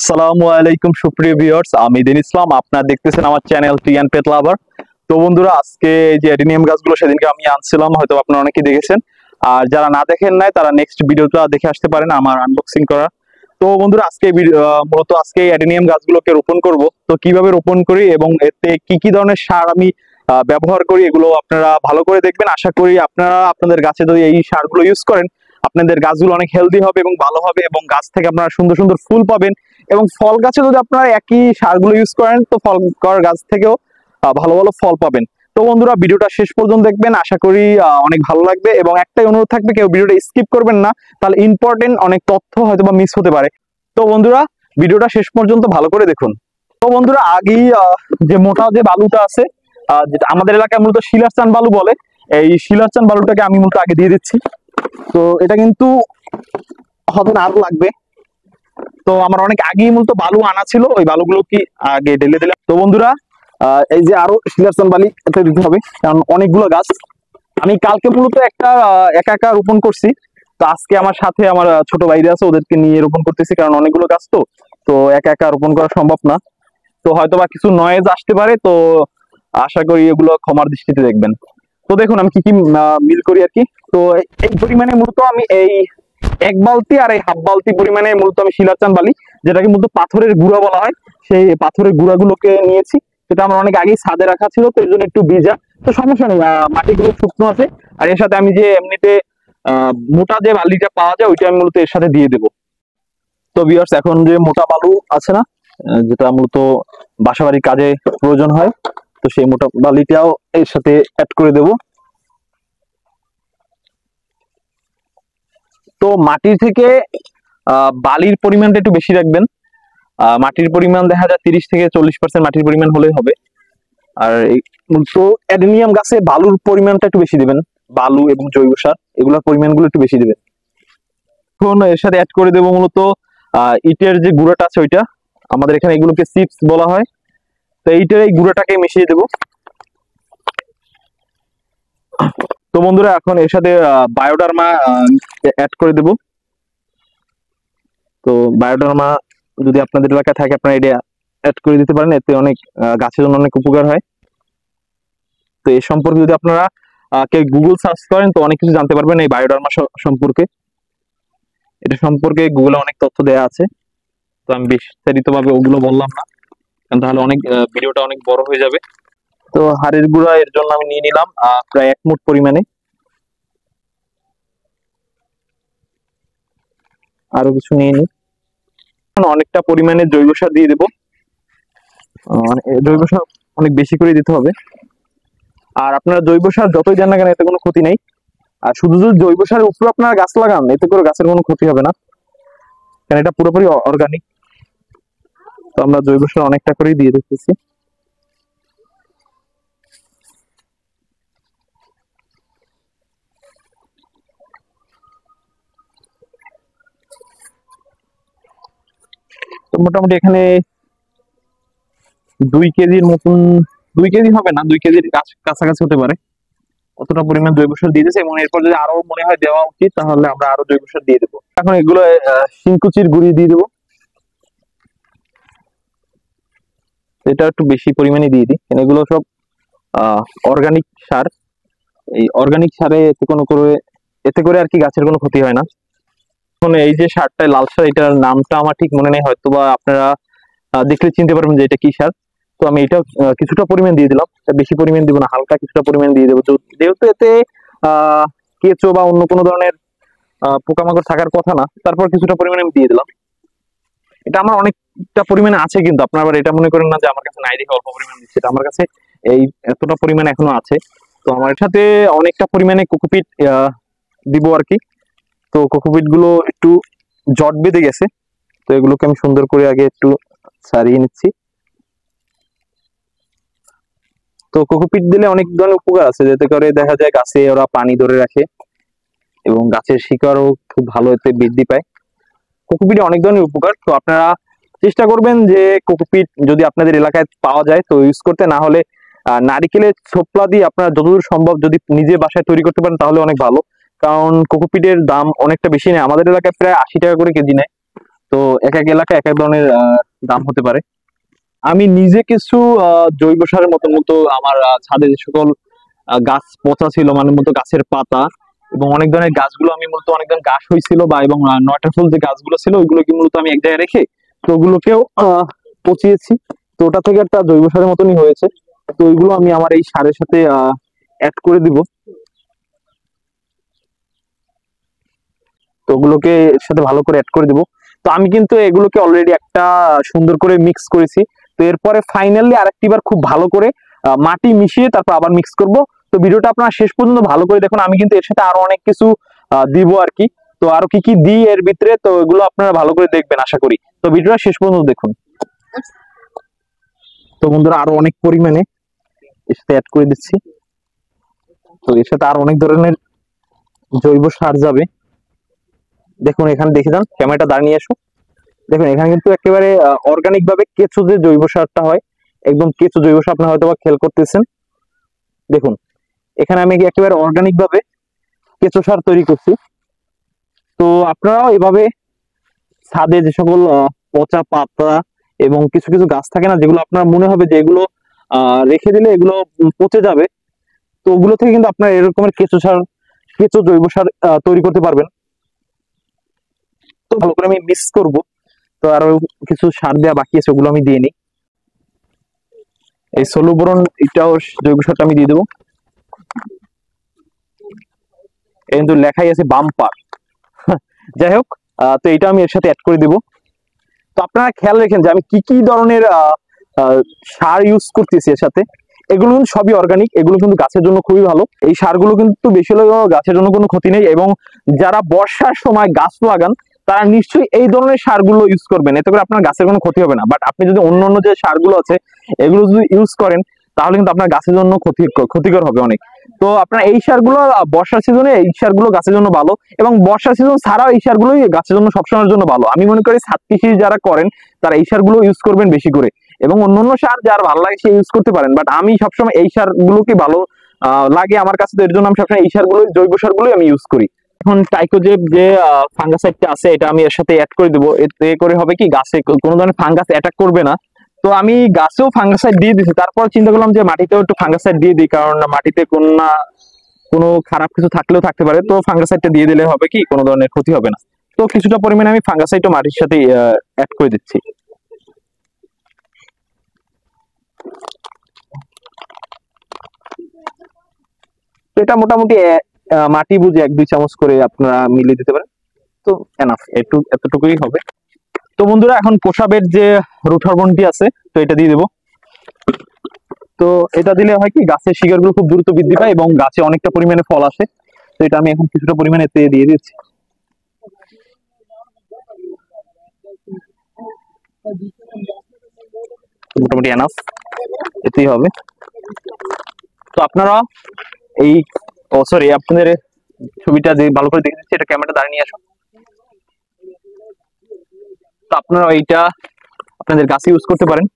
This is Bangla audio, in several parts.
আসসালামু আলাইকুম সুপ্রিয় ভিউয়ার্স, আমি দিন ইসলাম। আপনারা দেখতেছেন আমার চ্যানেল ট্রি এন্ড পেট লাভার। তো বন্ধুরা, আজকে এই যে অ্যাডিনিয়াম গাছগুলো সেদিনকে আমি আনছিলাম, হয়তো আপনারা অনেকেই দেখেছেন। আর যারা না দেখেন নাই তারা নেক্সট ভিডিওটা দেখে আসতে পারেন আমার আনবক্সিং করা। তো বন্ধুরা, আজকে মূলত আজকে এই অ্যাডিনিয়াম গাছগুলোকে রোপণ করব। তো কিভাবে রোপণ করি এবং এতে কি কি ধরনের সার আমি ব্যবহার করি, এগুলো আপনারা ভালো করে দেখবেন। আশা করি আপনারা আপনাদের গাছে যদি এই সারগুলো ইউজ করেন, আপনাদের গাছগুলো অনেক হেলদি হবে এবং ভালো হবে, এবং গাছ থেকে আপনারা সুন্দর সুন্দর ফুল পাবেন। এবং ফল গাছে যদি আপনারা একই সারগুলো ইউজ করেন, তো ফল গাছ থেকেও ভালো ভালো ফল পাবেন। তো বন্ধুরা, ভিডিওটা শেষ পর্যন্ত দেখবেন, আশা করি অনেক ভালো লাগবে। এবং একটাই অনুরোধ থাকবে, কেউ ভিডিওটা স্কিপ করবেন না, তাহলে ইম্পর্টেন্ট অনেক তথ্য হয়তো বা মিস হতে পারে। তো বন্ধুরা, ভিডিওটা শেষ পর্যন্ত ভালো করে দেখুন। তো বন্ধুরা, আগেই যে মোটা যে বালুটা আছে, যেটা আমাদের এলাকায় মূলত শিলারচান বালু বলে, এই শিলারচান বালুটাকে আমি মূলত আগে দিয়ে দিচ্ছি। তো এটা কিন্তু হবে না, আরো লাগবে। তো আমার অনেক আগেই মূলত বালু আনা ছিল, ওই বালুগুলো কি আগে ঢেলে দিলাম। তো বন্ধুরা, এই যে আরো শিলারচান বালি এতে দিতে হবে, কারণ অনেকগুলো গাছ আমি কালকে মূলত একটা একা একা রোপণ করছি। তো আজকে আমার সাথে আমার ছোট ভাইরা আছে, ওদেরকে নিয়ে রোপণ করতেছি, কারণ অনেকগুলো গাছ। তো তো একা একা রোপণ করা সম্ভব না। তো হয়তো বা কিছু নয়েজ আসতে পারে, তো আশা করি এগুলো ক্ষমার দৃষ্টিতে দেখবেন। তো দেখুন আমি কি কি মিল করি আর কি। তো এই পরিমাণে মূলত আমি এই এক বালতি আর এই হাফ বালতি পরিমাণে মূলত আমি শিলারচান বালি, যেটাকে মূলত পাথরের গুঁড়া বলা হয়, সেই পাথরের গুঁড়াগুলোকে নিয়েছি। সেটা আমার অনেক আগেই ছাদে রাখা ছিল, তো এই জন্য একটু ভিজা। তো সমস্যা নেই, মাটিগুলো শুকনো আছে। আর এর সাথে আমি যে এমনিতে মোটা যে বালিটা পাওয়া যায়, ওইটা আমি মূলত এর সাথে দিয়ে দেবো। তো ভিউয়ার্স, এখন যে মোটা বালু আছে না, যেটা মূলত বাসাবাড়ির কাজে প্রয়োজন হয়, তো সেই মোটা বালিটাও এর সাথে অ্যাড করে দেব। তো মাটির থেকে বালির পরিমাণটা একটু বেশি রাখবেন। মাটির পরিমাণ দেখা যায় 30 থেকে 40% মাটির পরিমাণ হলেই হবে। আর তো অ্যাডেনিয়াম গাছে বালুর পরিমাণটা একটু বেশি দিবেন, বালু এবং জৈব সার এগুলোর পরিমাণগুলো একটু বেশি দিবেন। এখন এর সাথে অ্যাড করে দেবো মূলত ইটের যে গুঁড়াটা আছে, ওইটা আমাদের এখানে এগুলোকে চিপস বলা হয়। তো এইটার এই গুঁড়াটাকে মিশিয়ে দেবো। তো বন্ধুরা, এখন এর সাথে বায়োডার্মা অ্যাড করে দেব। তো বায়োডার্মা যদি আপনাদের এলাকায় থাকে, আপনারা এটা অ্যাড করে দিতে পারেন, এতে অনেক গাছের জন্য অনেক উপকার হয়। তো এই সম্পর্কে যদি আপনারা কেউ গুগল সার্চ করেন, তো অনেক কিছু জানতে পারবেন এই বায়োডার্মা সম্পর্কে। এটা সম্পর্কে গুগলে অনেক তথ্য দেওয়া আছে, তো আমি বিস্তারিত ভাবে ওগুলো বললাম না, কারণ তাহলে অনেক ভিডিওটা অনেক বড় হয়ে যাবে। তো হাড়ের গুঁড়া এর জন্য আমি নিয়ে নিলাম প্রায় 1 মুঠ পরিমাণে। আরো কিছু নিয়ে নিই। অনেকটা পরিমাণে জৈব সার দিয়ে দেবো। জৈব সার অনেক বেশি করে দিতে হবে। আর আপনারা জৈব সার যতই দেন না কেন, এতে কোনো ক্ষতি নেই। আর শুধু যদি জৈব সারের উপরে আপনারা গাছ লাগান, এতে করে গাছের কোনো ক্ষতি হবে না, কারণ এটা পুরোপুরি অর্গানিক। তো আমরা জৈব সার অনেকটা করেই দিয়ে দিতেছি। তো মোটামুটি এখানে 2 কেজির মতন, 2 কেজি হবে না, 2 কেজির কাছাকাছি হতে পারে, অতটা পরিমাণ জৈব সার দিয়ে দিয়েছে। এবং এরপর যদি আরো মনে হয় দেওয়া উচিত, তাহলে আমরা আরো জৈব সার দিয়ে দেবো। এখন এগুলো শিংকুচির গুঁড়ি দিয়ে দেবো। এটা একটু বেশি পরিমাণে দিয়ে দিই, কারণ এগুলো সব অর্গানিক সার। এই অর্গানিক সারে এতে করে আর কি গাছের কোনো ক্ষতি হয় না। এখন এই যে সারটা লাল সার, এটার নামটা আমার ঠিক মনে নেই, হয়তো বা আপনারা দেখলে চিনতে পারবেন যে এটা কি সার। তো আমি এটা কিছুটা পরিমাণ দিয়ে দিলাম, বেশি পরিমাণ দিব না, হালকা কিছুটা পরিমাণ দিয়ে দেবো। যেহেতু এতে কেঁচো বা অন্য কোনো ধরনের পোকামাকড় থাকার কথা না, তারপর কিছুটা পরিমাণে আমি দিয়ে দিলাম। এটা আমার অনেকটা পরিমাণে আছে, কিন্তু আপনারা আবার এটা মনে করেন না যে আমার কাছে নাই দেখে অল্প পরিমাণ দিচ্ছে। এটা আমার কাছে এই এতটা পরিমাণ এখনো আছে। তো আমার সাথে অনেকটা পরিমাণে কোকোপিট দিব আর কি। তো কোকোপিট গুলো একটু জট বেঁধে গেছে, তো এগুলোকে আমি সুন্দর করে আগে একটু ছাড়িয়ে নিচ্ছি। তো কোকোপিট দিলে অনেক ধরনের উপকার আছে, যাতে করে দেখা যায় গাছে ওরা পানি ধরে রাখে এবং গাছের শিকড়ও খুব ভালো এতে বৃদ্ধি পায়। কোকোপিটে অনেক ধরনের উপকার। তো আপনারা চেষ্টা করবেন যে কোকোপিট যদি আপনাদের এলাকায় পাওয়া যায় তো ইউজ করতে, না হলে নারিকেলের ছোপলা দিয়ে আপনারা যতদূর সম্ভব যদি নিজে বাসায় তৈরি করতে পারেন, তাহলে অনেক ভালো। কারণ কোকোপিটের দাম অনেকটা বেশি নেয়, আমাদের এলাকায় প্রায় 80 টাকা করে কেজি নেয়। তো তো এক এক এলাকায় এক এক ধরনের দাম হতে পারে। আমি নিজে কিছু জৈব সারের মতো মতো আমার ছাদে যে সকল গাছ পচা ছিল, মানে মতো গাছের পাতা এবং অনেক ধরনের গাছগুলো আমি মূলত অনেক ধরনের গাছ হয়েছিল বা এবং নয়টা ফুল যে গাছগুলো ছিল ওইগুলোকে মূলত আমি এক জায়গায় রেখে তো ওগুলোকেও পচিয়েছি। তো ওটা থেকে একটা জৈব সারের মতনই হয়েছে। তো ওইগুলো আমি আমার এই সারের সাথে অ্যাড করে দিব। তো ওগুলোকে এর সাথে ভালো করে অ্যাড করে দিব। তো আমি কিন্তু এগুলোকে অলরেডি একটা সুন্দর করে মিক্স করেছি। তো এরপরে ফাইনালি আরেকটিবার খুব ভালো করে মাটি মিশিয়ে তারপর আবার মিক্স করব। তো ভিডিওটা আপনারা শেষ পর্যন্ত ভালো করে দেখুন, আমি কিন্তু এর সাথে আরো অনেক কিছু দিব আর কি। তো আরো কি কি দিই এর ভিতরে, তো এগুলো আপনারা ভালো করে দেখবেন আশা করি। তো ভিডিওটা শেষ পর্যন্ত দেখুন। তো বন্ধুরা আরো অনেক পরিমাণে এর সাথে অ্যাড করে দিচ্ছি। তো এর সাথে আরো অনেক ধরনের জৈব সার যাবে। দেখুন এখানে দেখে যান, ক্যামেরাটা দাঁড়িয়ে আসো। দেখুন এখানে কিন্তু একেবারে অর্গানিক ভাবে কেঁচো যে জৈব সারটা হয়, একদম কেঁচো জৈব সার আপনারা হয়তো বা খেয়াল করতেছেন। দেখুন এখানে আমি একেবারে অর্গানিক ভাবে কেঁচো সার তৈরি করছি। তো আপনারাও এভাবে ছাদে যে সকল পচা পাতা এবং কিছু কিছু গাছ থাকে না, যেগুলো আপনার মনে হবে যে এগুলো রেখে দিলে এগুলো পচে যাবে, তো ওগুলো থেকে কিন্তু আপনার এরকমের কেঁচো সার, কেঁচো জৈব সার তৈরি করতে পারবেন। তো ভালো করে আমি মিক্স করব। তো আরো কিছু সার দেওয়া বাকি আছে, ওগুলো আমি দিয়ে নিই। এই সোলো বোরন এটাও জৈব সারটা আমি দিয়ে দেবো। কিন্তু লেখাই আছে বাম্পার। যাই হোক, তো এটা আমি এর সাথে অ্যাড করে দিব। তো আপনারা খেয়াল রাখেন যে আমি কি কি ধরনের সার ইউজ করতেছি এর সাথে। এগুলো কিন্তু সবই অর্গানিক, এগুলো কিন্তু গাছের জন্য খুবই ভালো। এই সারগুলো কিন্তু বেশি হলেও গাছের জন্য কোনো ক্ষতি নেই। এবং যারা বর্ষার সময় গাছ লাগান তারা নিশ্চয়ই এই ধরনের সারগুলো ইউজ করবেন, এতে করে আপনার গাছের কোনো ক্ষতি হবে না। বাট আপনি যদি অন্য অন্য যে সারগুলো আছে এগুলো যদি ইউজ করেন তাহলে কিন্তু আপনার গাছের জন্য ক্ষতিকর হবে অনেক। তো আপনার এই সারগুলো বর্ষার সিজনে এই সারগুলো গাছের জন্য ভালো, এবং বর্ষার সিজন ছাড়াও এই সারগুলোই গাছের জন্য সবসময়ের জন্য ভালো। আমি মনে করি ছাদ কৃষি যারা করেন তারা এই সারগুলো ইউজ করবেন বেশি করে, এবং অন্যান্য সার যার ভালো লাগে সে ইউজ করতে পারেন। বাট আমি সবসময় এই সারগুলোকে ভালো লাগে আমার কাছে, তো এর জন্য আমি সবসময় এই সারগুলো, জৈব সারগুলোই আমি ইউজ করি। এখন টাইকোজেব যে ফাঙ্গাসাইডটা আছে এটা আমি এর সাথে অ্যাড করে দেবো। এতে করে হবে কি গাছে কোনো ধরনের ফাঙ্গাস অ্যাটাক করবে না। তো আমি গাছেও ফাঙ্গাসাইড দিয়ে দিচ্ছি, তারপর চিন্তা করলাম যে মাটিতেও একটু ফাঙ্গাসাইড দিয়ে দিই, কারণ মাটিতে কোনো খারাপ কিছু থাকলেও থাকতে পারে। তো ফাঙ্গাসাইডটা দিয়ে দিলে হবে কি কোনো ধরনের ক্ষতি হবে না। তো কিছুটা পরিমাণে আমি ফাঙ্গাসাইডও মাটির সাথে অ্যাড করে দিচ্ছি। তো এটা মোটামুটি মাটি বুঝে 1-2 চামচ করে আপনারা মিলিয়ে দিতে পারেন। তো এনাফ, এতটুকুই হবে। তো বন্ধুরা এখন পোষাবের যে রুট হরমোনটি আছে তো এটা দিয়ে দেবো। তো এটা দিলে হয় কি গাছের শিকড়গুলো খুব দ্রুত বৃদ্ধি পায় এবং গাছে অনেকটা পরিমাণে ফল আসে। তো এটা আমি এখন কিছুটা পরিমাণে এতে দিয়ে দিচ্ছি। মোটামুটি এনাফ, এতেই হবে। তো আপনারা এই সরি আপনাদের ছবিটা যে ভালো করে দেখে দিচ্ছি, এটা ক্যামেরাটা দাঁড়িয়ে নিয়ে আসুন। তো আপনারা এইটা আপনাদের গাছে ইউজ করতে পারেন,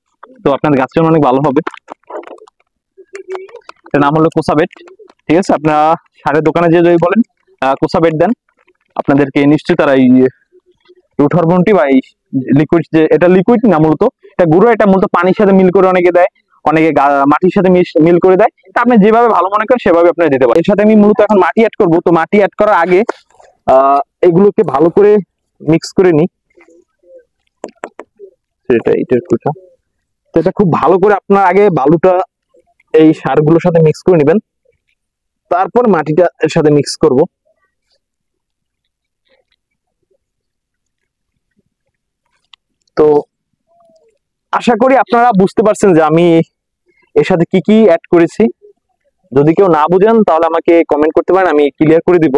তো আপনাদের গাছের জন্য অনেক ভালো হবে। এটার নাম হলো কোসাবেট। ঠিক আছে, আপনারা সারের দোকানে যে যদি বলেন কোসাবেট দেন, আপনাদেরকে নিশ্চয়ই তারা এই রুট হরমোনটি বা এই লিকুইড, যে এটা লিকুইড না মূলত এটা গুঁড়ো, এটা মূলত পানির সাথে মিল করে অনেকে দেয়, অনেকে মাটির সাথে মিল করে দেয়। তা আপনি যেভাবে ভালো মনে করেন সেভাবে আপনারা দিতে পারেন। এর সাথে আমি মূলত এখন মাটি অ্যাড করব। তো মাটি অ্যাড করার আগে এগুলোকে ভালো করে মিক্স করে নিই। তো এটা খুব ভালো করে আপনার আগে বালুটা এই সারগুলোর সাথে মিক্স করে নেবেন, তারপর মাটিটা এর সাথে মিক্স করব। তো আশা করি আপনারা বুঝতে পারছেন যে আমি এর সাথে কি কি অ্যাড করেছি। যদি কেউ না বুঝেন তাহলে আমাকে কমেন্ট করতে পারেন, আমি ক্লিয়ার করে দিব।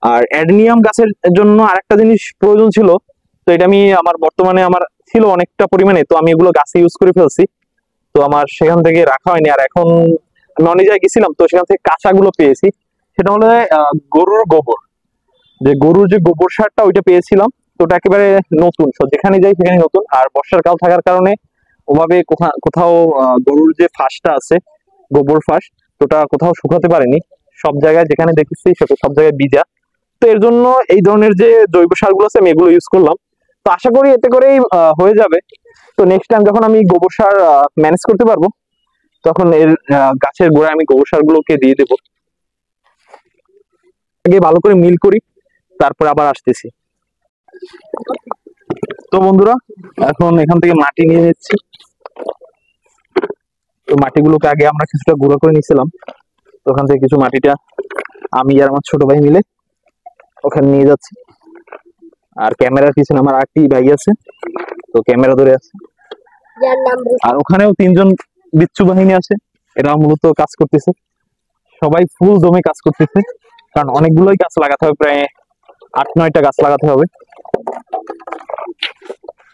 আর অ্যাডেনিয়াম গাছের জন্য আরেকটা জিনিস প্রয়োজন ছিল, তো এটা আমি বর্তমানে আমার ছিল অনেকটা পরিমাণে, তো আমি এগুলো গাছে ইউজ করে ফেলছি। তো আমার সেখান থেকে রাখা হয়নি। আর এখন ননিজায় গেছিলাম, তো সেখান থেকে কাঁচাগুলো পেয়েছি। সেটা হলো গরুর গোবর, যে গরুর যে গোবর সারটা ওইটা পেয়েছিলাম। তো ওটা একেবারে নতুন, যেখানে যাই সেখানে নতুন। আর বর্ষার কাল থাকার কারণে ওভাবে কোথাও গরুর যে ফাঁসটা আছে, গোবর ফাঁস, তো ওটা কোথাও শুকাতে পারেনি। সব জায়গায় যেখানে দেখেছি সব জায়গায় ভিজা। তো এর জন্য এই ধরনের যে জৈব সারগুলো আছে আমি এগুলো ইউজ করলাম। তো আশা করি এতে করেই হয়ে যাবে। তো নেক্সট টাইম যখন আমি গোবর সার ম্যানেজ করতে পারবো, তখন এর গাছের গোড়ায় আমি গোবর সার গুলোকে দিয়ে দেবো। আগে ভালো করে মিল করি, তারপর আবার আসতেছি। তো বন্ধুরা, এখন এখান থেকে মাটি নিয়ে নিচ্ছি। তো মাটিগুলোকে আগে আমরা কিছুটা গুঁড়ো করে নিয়েছিলাম, তো ওখান থেকে কিছু মাটিটা আমি আর আমার ছোট ভাই মিলে ওখানে নিয়ে যাচ্ছি। আর ক্যামেরার পিছনে আমার আরেকটি ভাই আছে, তো ক্যামেরা ধরে আছে। আর ওখানেও 3জন বিচ্ছু বাহিনী আছে, এরা মূলত কাজ করতেছে। সবাই ফুল দমে কাজ করতেছে, কারণ অনেকগুলোই গাছ লাগাতে হবে, প্রায় 8-9টা গাছ লাগাতে হবে।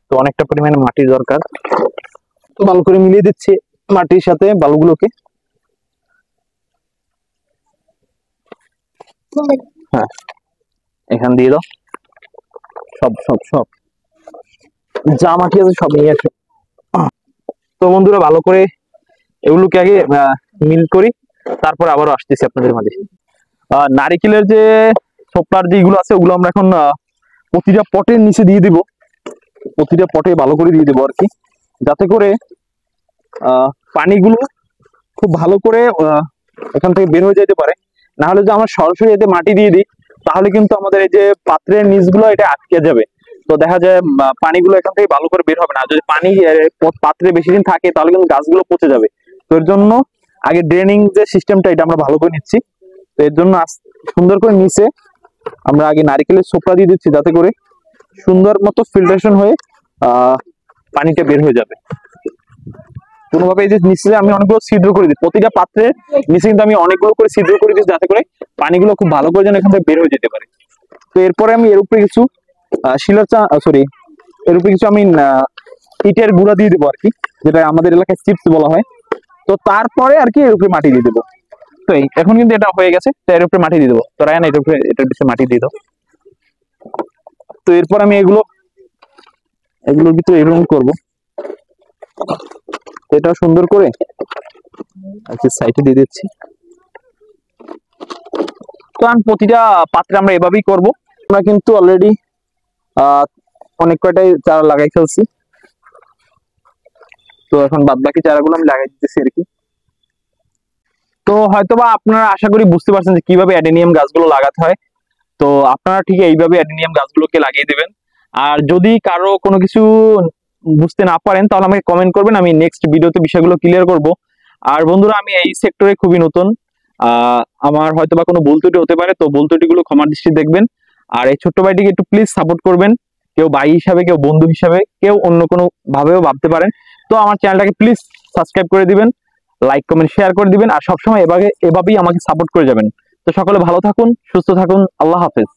তো অনেকটা পরিমাণে মাটির দরকার। তো ভালো করে মিলিয়ে দিচ্ছে মাটির সাথে বালুগুলোকে। হ্যাঁ, এখান দিয়ে দাও, সব সব সব যা মাটি আছে সব নিয়ে আসো। তো বন্ধুরা, ভালো করে এগুলোকে আগে মিল করি, তারপর আবারও আসতেছি আপনাদের মাঝে। নারিকেলের যে ছোপড়ার যেগুলো আছে, ওগুলো আমরা এখন প্রতিটা পটের নিচে দিয়ে দিব। প্রতিটা পটে ভালো করে দিয়ে দেবো আর কি, যাতে করে পানিগুলো খুব ভালো করে এখান থেকে বের হয়ে যেতে পারে। না হলে যদি আমরা সরাসরি এতে মাটি দিয়ে দিই, তাহলে কিন্তু আমাদের এই যে পাত্রের নিচগুলো এটা আটকে যাবে। তো দেখা যায় পানিগুলো এখান থেকে ভালো করে বের হবে না। যদি পানি পাত্রে বেশি দিন থাকে, তাহলে কিন্তু গাছগুলো পচে যাবে। তো এর জন্য আগে ড্রেনিং যে সিস্টেমটা, এটা আমরা ভালো করে নিচ্ছি। তো এর জন্য সুন্দর করে নিচে আমরা আগে নারিকেলের ছোপড়া দিয়ে দিচ্ছি, যাতে করে সুন্দর মতো ফিল্ট্রেশন হয়ে পানিটা বের হয়ে যাবে। কোনোভাবে এই যে নিচে আমি অনেকগুলো ছিদ্র করে দিই, প্রতিটা পাত্রের নিচে কিন্তু আমি অনেকগুলো করে ছিদ্র করে দিচ্ছি, যাতে করে পানিগুলো খুব ভালো করে যেন এখান থেকে বের হয়ে যেতে পারে। তো এরপরে আমি এর উপরে কিছু এর উপরে কিছু আমি ইটের গুঁড়া দিয়ে দেবো আর কি, যেটা আমাদের এলাকায় চিপস বলা হয়। তো তারপরে আর কি এর উপরে মাটি দিয়ে দেবো। তো এখন কিন্তু এটা হয়ে গেছে, তো এর উপরে মাটি দিয়ে দেবো। তো রায়ান, এটার উপরে এটার পিছনে মাটি দিয়ে দাও। তো এরপর আমি এগুলোর ভিতরে এরকম করবো, এটা সুন্দর করে আচ্ছা সাইডে দিয়ে দিচ্ছি। তো আমি প্রতিটা পাত্রে আমরা এভাবেই করব। আমরা কিন্তু অলরেডি অনেক কয়টাই চারা লাগাই ফেলছি। তো এখন বাদ বাকি চারাগুলো আমি লাগাই দিতেছি আর কি। তো হয়তোবা আপনারা আশা করি বুঝতে পারছেন যে কিভাবে অ্যাডেনিয়াম গাছগুলো লাগাতে হয়। তো আপনারা ঠিক এইভাবে অ্যাডেনিয়াম গাছগুলোকে লাগিয়ে দেবেন। আর যদি কারো কোনো কিছু বুঝতে না পারেন, তাহলে আমাকে কমেন্ট করবেন, আমি নেক্সট ভিডিওতে বিষয়গুলো ক্লিয়ার করব। আর বন্ধুরা, আমি এই সেক্টরে খুবই নতুন, আমার হয়তোবা কোনো ভুল ত্রুটি হতে পারে, তো ভুল ত্রুটিগুলো ক্ষমার দৃষ্টিতে দেখবেন। আর এই ছোট্ট ভাইটিকে একটু প্লিজ সাপোর্ট করবেন, কেউ ভাই হিসাবে, কেউ বন্ধু হিসাবে, কেউ অন্য কোনো ভাবেও ভাবতে পারেন। তো আমার চ্যানেলটাকে প্লিজ সাবস্ক্রাইব করে দিবেন, লাইক কমেন্ট শেয়ার করে দিবেন, আর সবসময় এভাবেই আমাকে সাপোর্ট করে যাবেন। তো সকলে ভালো থাকুন, সুস্থ থাকুন, আল্লাহ হাফেজ।